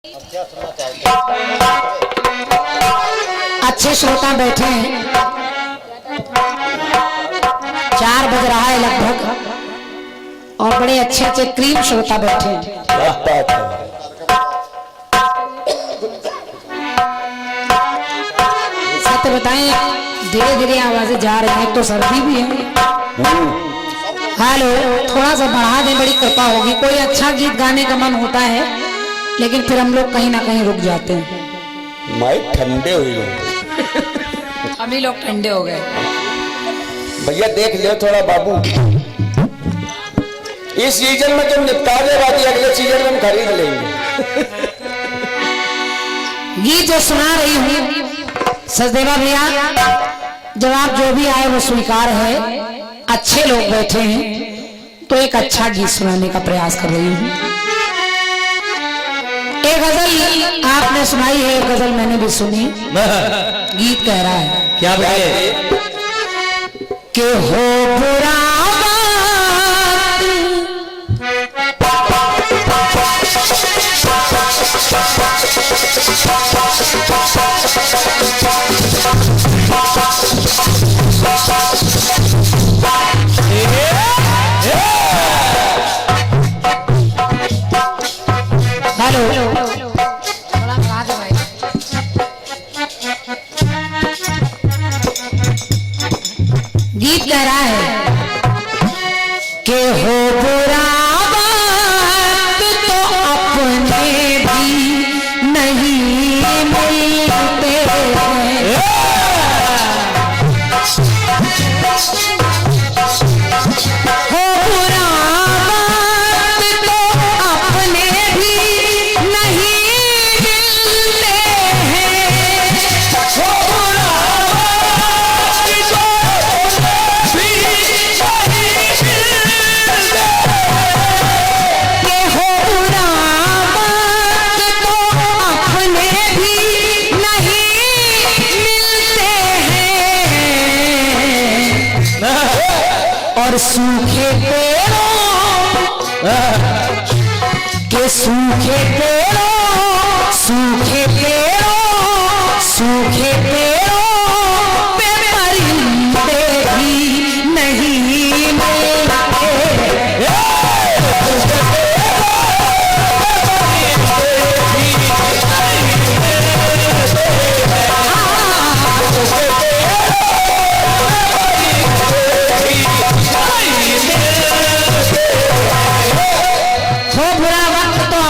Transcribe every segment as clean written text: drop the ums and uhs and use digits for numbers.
अच्छे श्रोता बैठे हैं, 4 बज रहा है लगभग और बड़े अच्छे अच्छे क्रीम श्रोता बैठे हैं। सत्य बताएं, धीरे धीरे आवाजें जा रही हैं, तो सर्दी भी है। हेलो, थोड़ा सा बढ़ा दें, बड़ी कृपा होगी। कोई अच्छा गीत गाने का मन होता है लेकिन फिर हम लोग कहीं ना कहीं रुक जाते हैं। माइक ठंडे हुए गए, हम ही लोग ठंडे हो गए। भैया देख लियो थोड़ा बाबू, इस सीजन में तुम निपटा दे, बाकी अगले सीजन में हम खरीद लेंगे। गीत जो सुना रही हूँ सचदेवा भैया, जवाब जो भी आए वो स्वीकार है। अच्छे लोग बैठे हैं तो एक अच्छा गीत सुनाने का प्रयास कर रही हूँ। एक गजल आपने सुनाई है, एक गजल मैंने भी सुनी। गीत कह रहा है क्या भाई कि हो बुरा गीत कह रहा है कि हो बुरा बात तो अपने भी नहीं मिलते हैं। हो बुरा बात तो अपने भी नहीं मिलते हैं। हो बुरा और सूखे पेड़ों के सूखे पेड़ों, सूखे पेड़ों, सूखे पेड़ों पे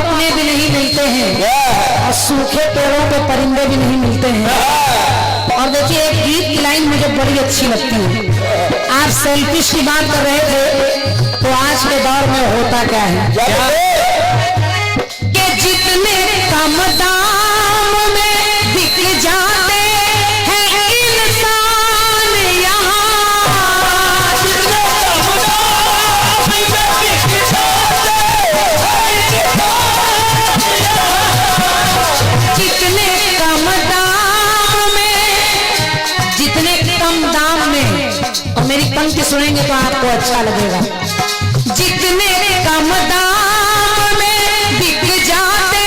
परिंदे भी नहीं मिलते। सूखे पेड़ों पे परिंदे भी नहीं मिलते हैं। और देखिए, एक गीत की लाइन मुझे बड़ी अच्छी लगती है। आप सेल्फिश की बात कर रहे थे, तो आज के दौर में होता क्या है कि जितने कम दाम में बिक जाते हैं इंसान यहाँ, और मेरी पंक्ति सुनेंगे तो आपको अच्छा लगेगा। जितने कम दाम में बिक जाते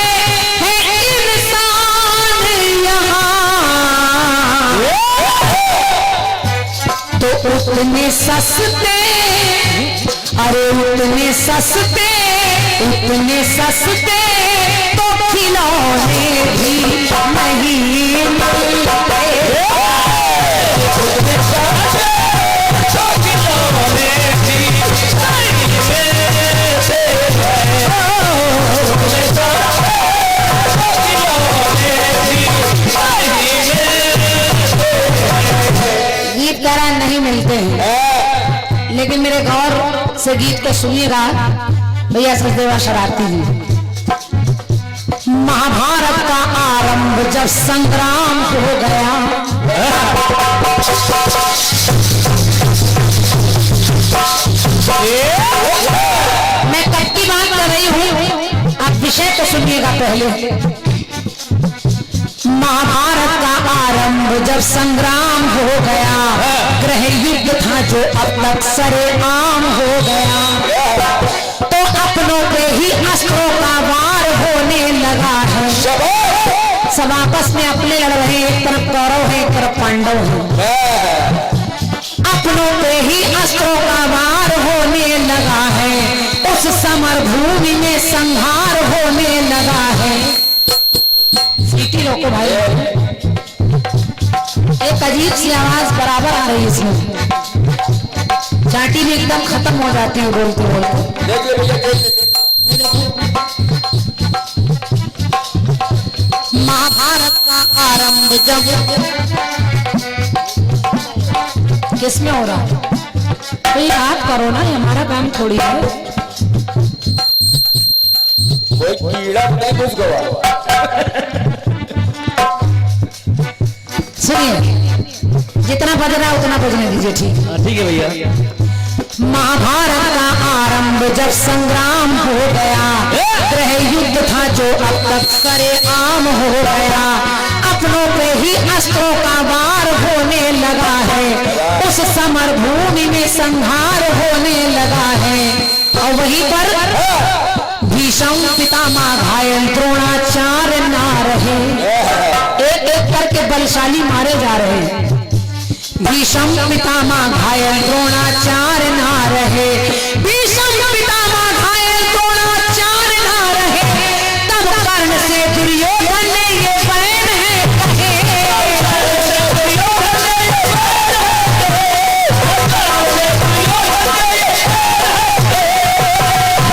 हैं इंसान यहाँ, तो उतने सस्ते, अरे उतने सस्ते, उतने सस्ते तो खिलौने भी नहीं मिलते। गीत गाना नहीं मिलते हैं, लेकिन मेरे गौर से गीत को सुनिएगा भैया। सचदेवा शरारती जी, महाभारत का आरंभ जब संग्राम हो गया, मैं कब की बात कर रही हूँ, आप विषय तो सुनिएगा पहले। महाभारत का आरंभ जब संग्राम हो गया, गृह युद्ध था जो अब तक सरेआम हो गया, तो अपनों पे ही अस्त्रों का वार होने लगा है। में अपने लड़ रहे हैं, एक तरफ कौरव है, एक तरफ पांडव है। अपनों पे ही अस्त्रों का वार होने लगा है, उस समर भूमि में संहार होने लगा है। सीटी रोको भाई, एक अजीब सी आवाज बराबर आ रही है इसमें, चाटी भी एकदम खत्म हो जाती है बोलते बोलते। देख ले भैया, देख ले। महाभारत का आरंभ जब किसमें हो रहा है? कोई बात करो ना, ये हमारा काम थोड़ी है। कोई कीड़ा नहीं घुस गया। सुनिए, जितना बज रहा है उतना बजने दीजिए, ठीक है भैया। महाभारत का आरंभ जब संग्राम हो गया, गृह युद्ध था जो अब तक सरेआम हो गया। अपनों पे ही अस्त्रों का वार होने लगा है, उस समर भूमि में संहार होने लगा है। और वहीं पर भीष्म पितामह घायल, द्रोणाचार्य ना रहे, एक एक करके बलशाली मारे जा रहे हैं। भीष्म पितामह घायल, द्रोणाचार्य ना रहे, भीष्म पितामह घायल, द्रोणाचार्य ना रहे। तब कर्ण से दुर्योधन ने ये बहन है कहे,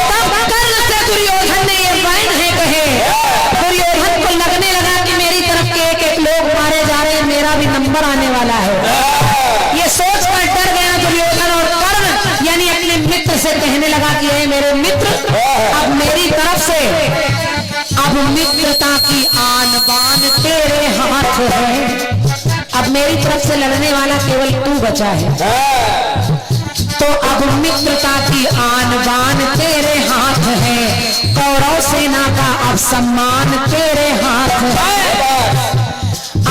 तब कर्ण से दुर्योधन ने ये बहन है कहे। दुर्योधन को लगने लगा कि मेरी तरफ के एक एक लोग मारे जा रहे हैं, मेरा भी नंबर आने वाला है। ये सोच कर डर गया दुर्योधन, और कर्ण यानी अपने मित्र से कहने लगा कि हे मेरे मित्र, अब मेरी तरफ से अब मित्रता की आन बान तेरे हाथ है। अब मेरी तरफ से लड़ने वाला केवल तू बचा है, तो अब मित्रता की आन बान तेरे हाथ है। कौरव सेना का अब सम्मान तेरे हाथ है,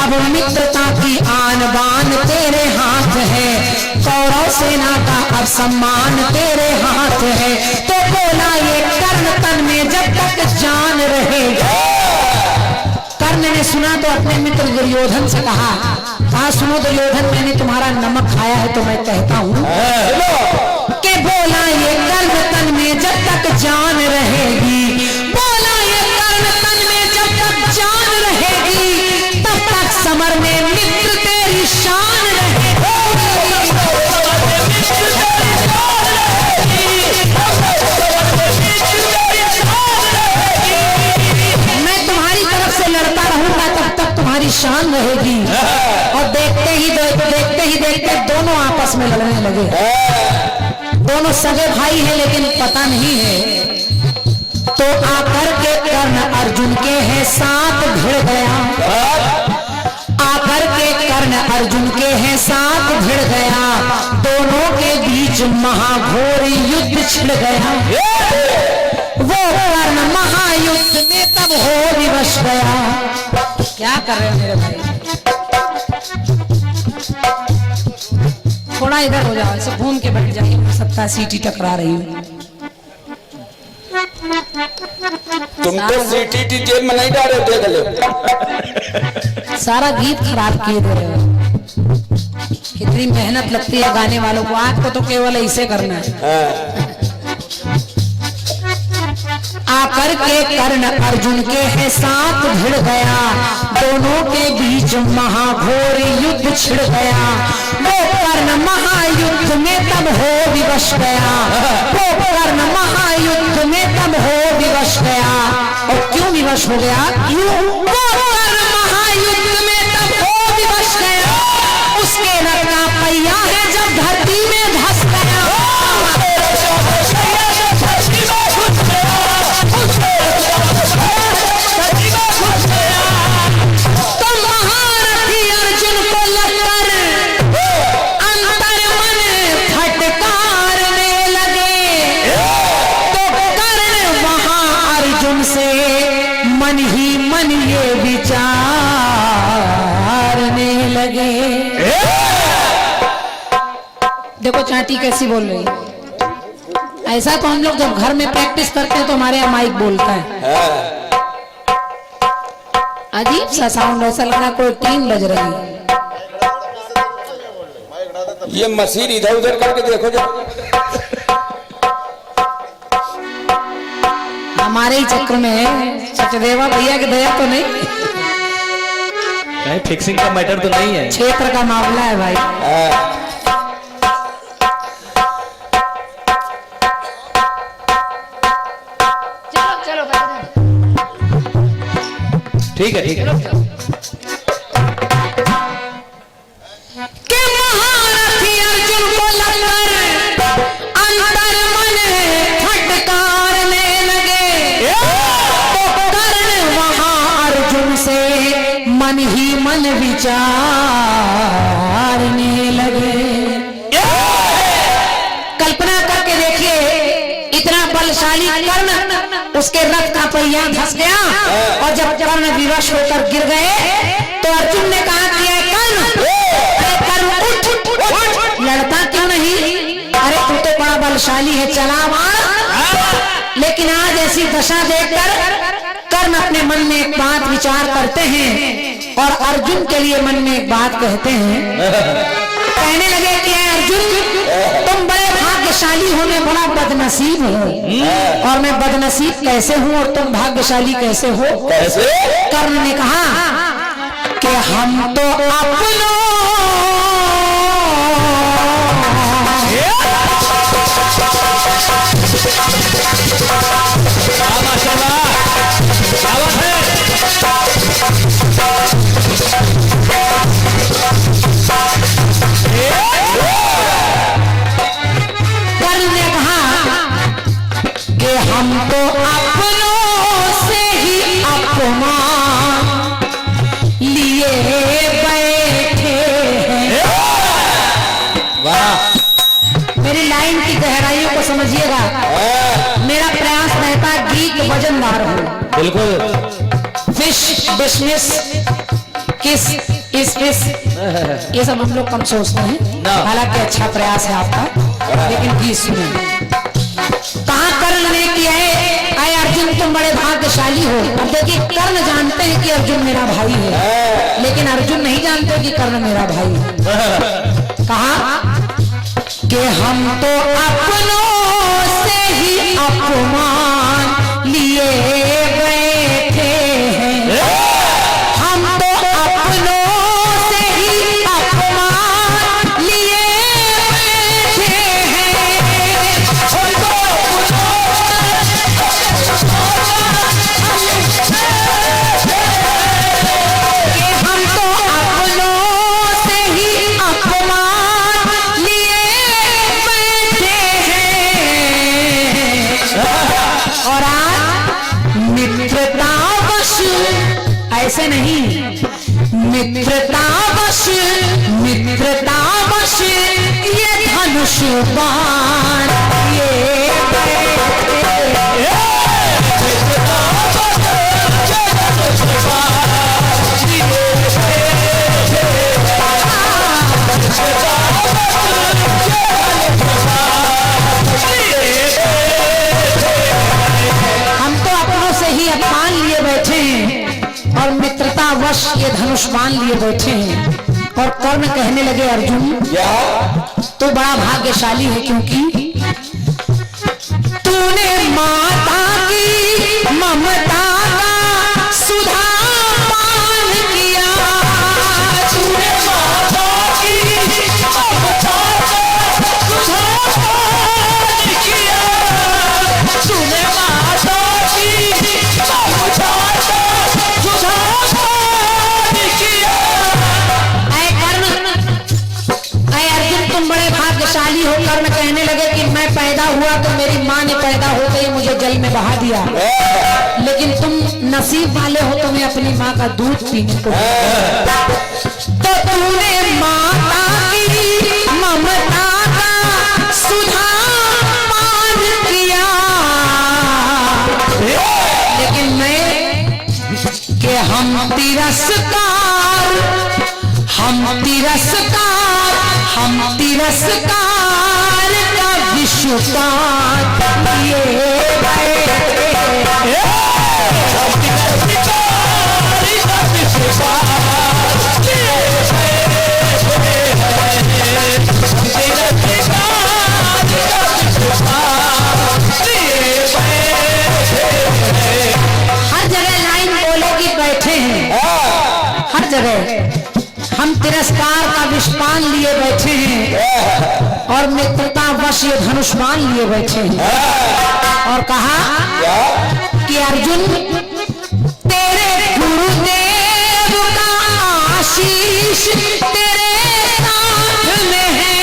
अब मित्रता की आन बान तेरे हाथ है। कौरव सेना का अब सम्मान तेरे हाथ है। तो बोला ये कर्ण तन में जब तक जान रहेगी। कर्ण ने सुना तो अपने मित्र दुर्योधन से कहा सुनो दुर्योधन, मैंने तुम्हारा नमक खाया है तो मैं कहता हूँ कि बोला ये कर्ण तन में जब तक जान रहेगी, बोला ये कर्ण तन में जब तक जान रहेगी, तब तक समर में मित्र तेरी शान रहेगी। मैं तुम्हारी तरफ से लड़ता रहूंगा तब तक तुम्हारी शान रहेगी। और देखते ही दोनों आपस में लड़ने लगे। दोनों सगे भाई हैं लेकिन पता नहीं है। तो आकर के कर्ण अर्जुन के हैं साथ भिड़ गया, आकर के कर्ण अर्जुन के हैं साथ भिड़ गया। दोनों के बीच महाघोर युद्ध छिड़ गया। वो कर्ण महायुद्ध में तब हो विवश गया। क्या कर रहे हो मेरे भाई, थोड़ा इधर हो जाओ, ऐसे घूम के बैठ जाइए, सबका सीटी टकरा रही हूँ। तुम तो सीटी जेब में नहीं डाले, देख ले। सारा गीत खराब किए दे रहे हो। कितनी मेहनत लगती है गाने वालों को, आपको तो केवल ऐसे करना है। आकर के कर्ण अर्जुन के हैं साथ भिड़ गया। दोनों के बीच महाघोर युद्ध छिड़ गया। वो कर्ण महायुद्ध में तब हो विवश गया। वो कर्ण महायुद्ध में तब हो विवश गया। और क्यों विवश हो गया? क्यों? वो कर्ण महायुद्ध में तब हो विवश गया। उसके रथ का पहिया है जब धरती में धस गया। मन ही मन ये विचारने लगे। देखो चाटी कैसी बोल रही है। ऐसा तो हम लोग जब घर में प्रैक्टिस करते हैं तो हमारे यहाँ माइक बोलता है, अजीब सा साउंड, ऐसा लग रहा कोई टीम बज रही है। ये मशीन इधर उधर करके देखो जा। हमारे ही चक्कर में है, सचदेवा भैया की दया तो नहीं, कहीं फिक्सिंग का मैटर तो नहीं है। क्षेत्र का मामला है भाई। चलो चलो ठीक है ठीक है। के महारथी अर्जुन को लगकर अंतर मन फटकारने लगे, तो कर्ण वहां अर्जुन से मन ही मन विचारने लगे। कल्पना करके देखिए, इतना बलशाली कर्ण, उसके रथ का पहिया धंस गया और जब कर्ण विवश होकर गिर गए तो अर्जुन ने कहा कि कर्ण उठ, लड़ता क्यों नहीं? अरे तू तो बड़ा बलशाली है, चला मार। लेकिन आज ऐसी दशा देखकर कर्ण अपने मन में एक बात विचार करते हैं और अर्जुन के लिए मन में एक बात कहते हैं। कहने लगे कि अर्जुन, तुम बड़े भाग्यशाली हो, मैं बड़ा बदनसीब हूँ। और मैं बदनसीब कैसे हूँ और तुम भाग्यशाली कैसे हो? कैसे? कर्ण ने कहा कि हम तो अपनों हम तो अपनों से ही अपमान लिए बैठे हैं। वाह, मेरी लाइन की गहराइयों को समझिएगा। मेरा प्रयास रहता गीत वजनदार हो, बिल्कुल। फिश बिजनेस किस इस ये सब हम लोग कम सोचते हैं। हालांकि अच्छा प्रयास है आपका, लेकिन गीत सुने। कहा कर्ण ने किया है, आए अर्जुन तुम बड़े भाग्यशाली हो। अब देखिए, कर्ण जानते हैं कि अर्जुन मेरा भाई है, लेकिन अर्जुन नहीं जानते कि कर्ण मेरा भाई है। कहा कि हम तो अपनों से ही अपमान लिए बैठे हैं। हम तो अपनों से ही अपमान लिए बैठे हैं। हम तो अपनों से ही अपमान लिए बैठे हैं। और आज मित्रतावश, ऐसे नहीं, मित्रतावश ये धनुष बाण ये हम तो अपनों से ही अपमान लिए बैठे हैं और मित्रतावश ये धनुष बाण लिए बैठे हैं। और कर्ण कहने लगे, अर्जुन तू बड़ा भाग्यशाली है, क्योंकि तूने माता की ममता का सुधा पान किया। तूने माता की ममता का सुधा पान किया। तूने माता की ममता का सुधा पान किया। अर्जुन तुम बड़े भाग्यशाली हो। कर्ण कहने लगे कि मैं पैदा हुआ तो मेरी माँ ने पैदा होते ही मुझे जल में बहा दिया, लेकिन तुम नसीब वाले हो, तुम्हें अपनी माँ का दूध पीने को। तो तूने माता की ममता का सुधा पान किया, लेकिन मैं कि हम तिरस्कार का विश्वकार ये बैठे। जगह हम तिरस्कार का विषपान लिए बैठे हैं और मित्रता वश ये धनुष्मान लिए बैठे हैं। और कहा कि अर्जुन तेरे गुरुदेव का आशीष तेरे साथ में है।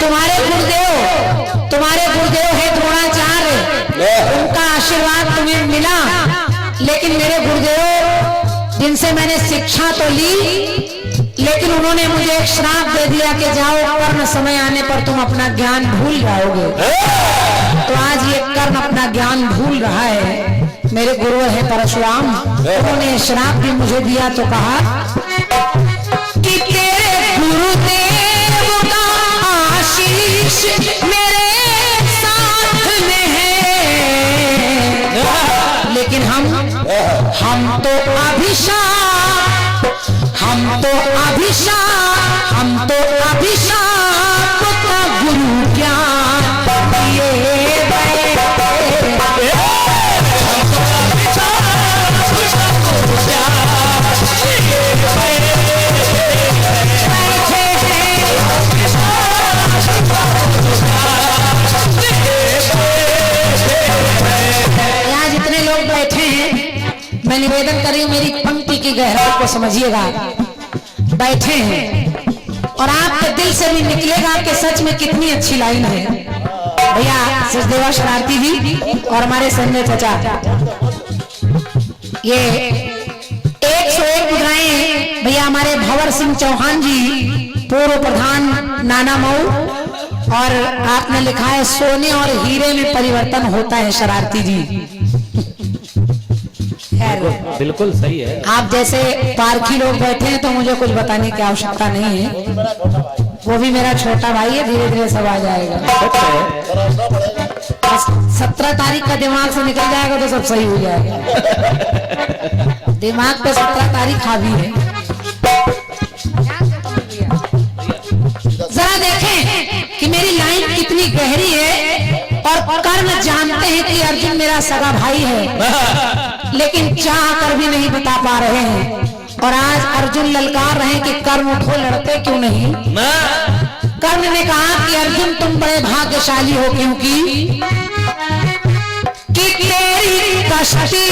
तुम्हारे गुरुदेव है द्रोणाचार्य, उनका आशीर्वाद तुम्हें मिला, लेकिन मेरे गुरुदेव जिनसे मैंने शिक्षा तो ली, लेकिन उन्होंने मुझे एक श्राप दे दिया कि जाओ कर्ण समय आने पर तुम अपना ज्ञान भूल जाओगे। तो आज ये कर्ण अपना ज्ञान भूल रहा है। मेरे गुरु है परशुराम, उन्होंने श्राप भी मुझे दिया। तो कहा कि तेरे गुरुदेव का आशीष मेरे साथ में है, लेकिन हम तो अभिशाप का गुरु ज्ञान दिए जितने लोग बैठे हैं, मैं निवेदन कर रही हूँ मेरी पंक्ति की गहराई को समझिएगा। बैठे हैं और आपके दिल से भी निकलेगा कि सच में कितनी अच्छी लाइन है। भैया सचदेवा शरारती जी और हमारे संजय चाचा, ये 101 मुद्राएं भैया हमारे भंवर सिंह चौहान जी, पूर्व प्रधान नाना मऊ, और आपने लिखा है सोने और हीरे में परिवर्तन होता है शरारती जी। बिल्कुल सही है। आप जैसे पारखी लोग बैठे हैं तो मुझे कुछ बताने की आवश्यकता नहीं है, वो भी मेरा छोटा भाई है, धीरे धीरे सब आ जाएगा। 17 तारीख का दिमाग से निकल जाएगा तो सब सही हो जाएगा। दिमाग पे 17 तारीख हावी है। जरा देखें कि मेरी लाइन कितनी गहरी है। और कर्ण जानते हैं कि अर्जुन मेरा सगा भाई है, लेकिन चाह कर भी नहीं बता पा रहे हैं। और आज अर्जुन ललकार रहे कि कर्ण उठो, लड़ते क्यों नहीं। कर्ण ने कहा कि अर्जुन तुम बड़े भाग्यशाली हो, क्योंकि तेरी कश्ती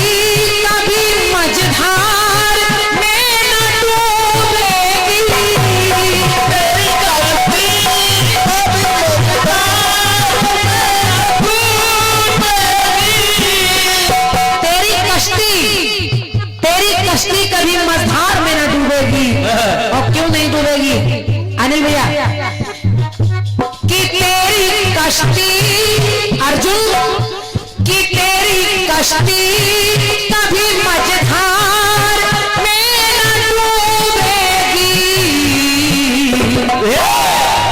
कभी मझधार में न डूबेगी। तेरी कश्ती कभी मझधार में न डूबेगी। और क्यों नहीं डूबेगी अनिल भैया? कि तेरी कश्ती अर्जुन, कि तेरी कश्ती कभी मझधार में न डूबेगी।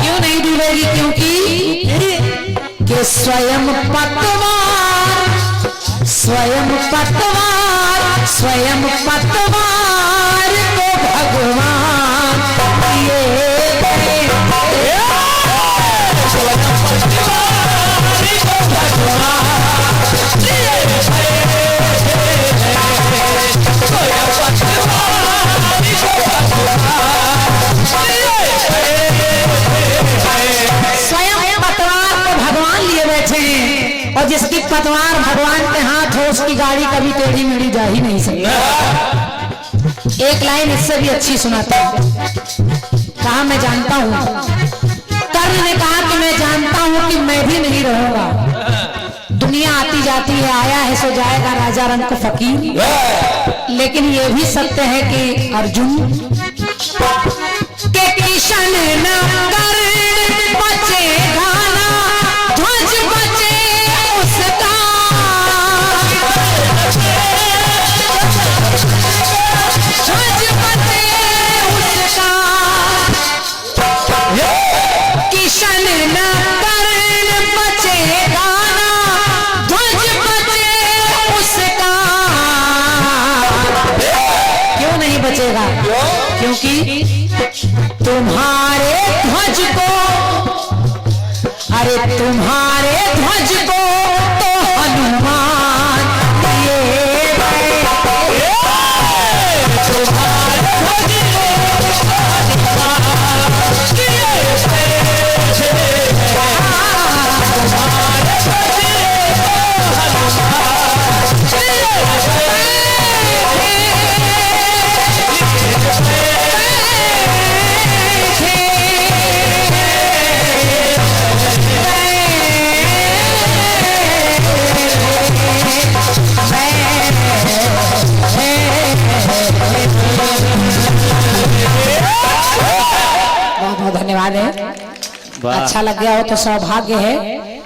क्यों नहीं डूबेगी? क्योंकि कि स्वयं पतवार को भगवान दिए और जिसकी पतवार भगवान के हाथ हो उसकी गाड़ी कभी टेढ़ी मेढ़ी जा ही नहीं सकती। एक लाइन इससे भी अच्छी सुनाता हूं। कहा मैं जानता हूं, कर्ण ने कहा कि मैं जानता हूं कि मैं भी नहीं रहूंगा। दुनिया आती जाती है, आया है सो जाएगा राजा रंग फकीर। लेकिन ये भी सत्य है कि अर्जुन के किशन न कर्ण बचेगा ना, ध्वज बचे उसका। ध्वज बचे उसका, किशन न कर्ण बचेगा ना, ध्वज बचे उसका। क्यों नहीं बचेगा? क्योंकि तुम्हारे ध्वज को, अरे तुम्हारे मुझको तो हनुमान दिए बहुत बहुत धन्यवाद है। वाह अच्छा लग गया हो तो सौभाग्य है।